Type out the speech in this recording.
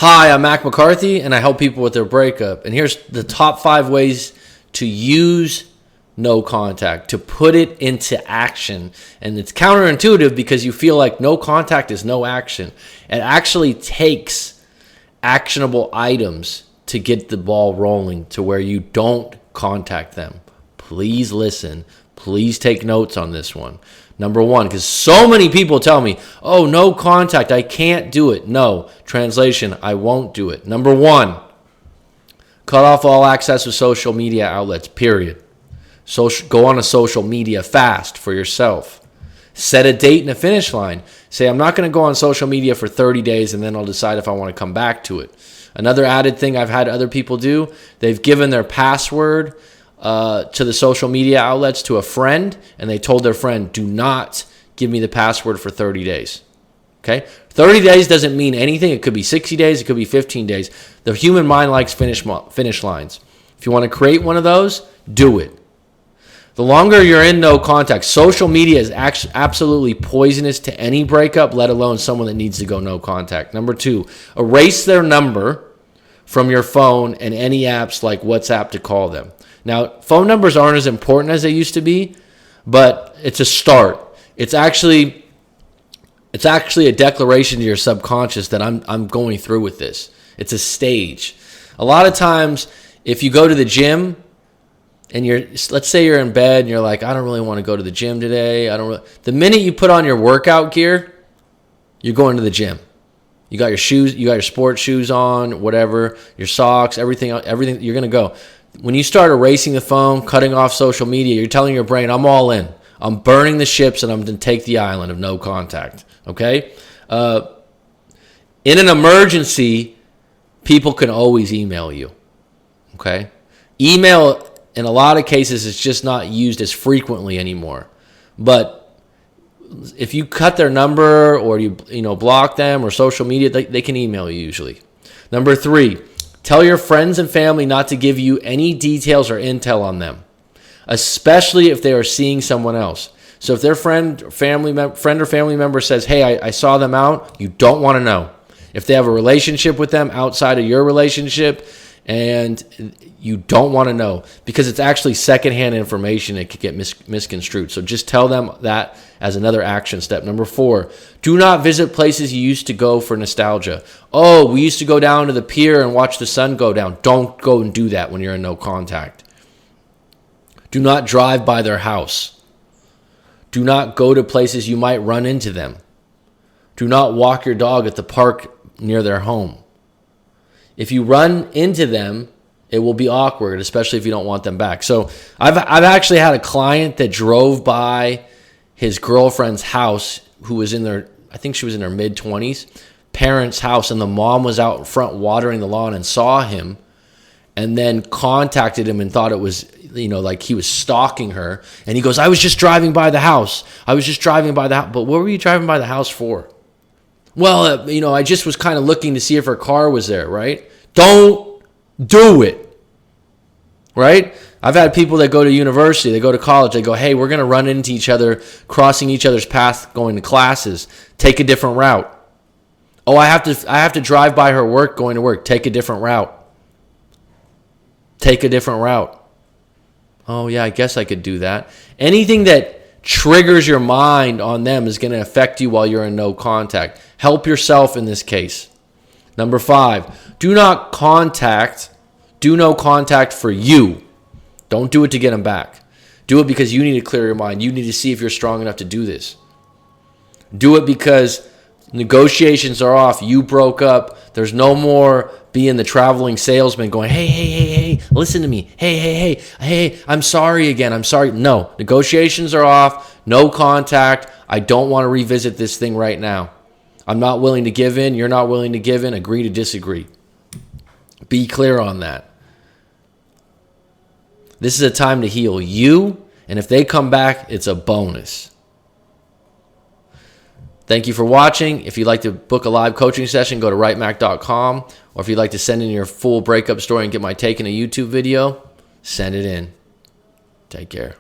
Hi, I'm Mac McCarthy, and I help people with their breakup. And here's the top 5 ways to use no contact, to put it into action. And it's counterintuitive because you feel like no contact is no action. It actually takes actionable items to get the ball rolling to where you don't contact them. Please listen. Please take notes on this one. Number 1, because so many people tell me, oh, no contact, I can't do it. No. Translation, I won't do it. Number 1, cut off all access to social media outlets, period. Go on a social media fast for yourself. Set a date and a finish line. Say, I'm not going to go on social media for 30 days and then I'll decide if I want to come back to it. Another added thing I've had other people do, they've given their password to the social media outlets to a friend, and they told their friend, do not give me the password for 30 days. Okay? 30 days doesn't mean anything. It could be 60 days. It could be 15 days. The human mind likes finish lines. If you want to create one of those, do it. The longer you're in no contact, social media is absolutely poisonous to any breakup, let alone someone that needs to go no contact. Number 2, erase their number from your phone and any apps like WhatsApp to call them. Now, phone numbers aren't as important as they used to be, but it's a start. It's actually a declaration to your subconscious that I'm going through with this. It's a stage. A lot of times, if you go to the gym and let's say you're in bed and you're like, I don't really want to go to the gym today. The minute you put on your workout gear, you're going to the gym. You got your shoes, you got your sports shoes on, whatever, your socks, everything, you're going to go. When you start erasing the phone, cutting off social media, you're telling your brain, I'm all in. I'm burning the ships and I'm going to take the island of no contact. Okay? In an emergency, people can always email you. Okay? Email, in a lot of cases, is just not used as frequently anymore. But if you cut their number or you block them or social media, they can email you usually. Number 3, tell your friends and family not to give you any details or intel on them, especially if they are seeing someone else. So if their friend or family member says, hey, I saw them out, you don't want to know. If they have a relationship with them outside of your relationship, and you don't want to know because it's actually secondhand information. It could get misconstrued. So just tell them that as another action step. Number 4, do not visit places you used to go for nostalgia. Oh, we used to go down to the pier and watch the sun go down. Don't go and do that when you're in no contact. Do not drive by their house. Do not go to places you might run into them. Do not walk your dog at the park near their home. If you run into them, it will be awkward, especially if you don't want them back. So I've actually had a client that drove by his girlfriend's house who was I think she was in her mid-20s, parents' house, and the mom was out front watering the lawn and saw him and then contacted him and thought it was, like he was stalking her. And he goes, I was just driving by the house. But what were you driving by the house for? Well, I just was kind of looking to see if her car was there, right? Don't do it, right? I've had people that go to university, they go to college, they go, hey, we're going to run into each other, crossing each other's path, going to classes. Take a different route. Oh, I have to drive by her work, going to work. Take a different route. Take a different route. Oh, yeah, I guess I could do that. Anything that triggers your mind on them is going to affect you while you're in no contact. Help yourself in this case. Number 5, do no contact for you. Don't do it to get them back. Do it because you need to clear your mind. You need to see if you're strong enough to do this. Do it because negotiations are off. You broke up. There's no more being the traveling salesman going, hey, listen to me. Hey, I'm sorry again. I'm sorry. No, negotiations are off. No contact. I don't want to revisit this thing right now. I'm not willing to give in. You're not willing to give in. Agree to disagree. Be clear on that. This is a time to heal you, and if they come back, it's a bonus. Thank you for watching. If you'd like to book a live coaching session, go to writemac.com. Or if you'd like to send in your full breakup story and get my take in a YouTube video, send it in. Take care.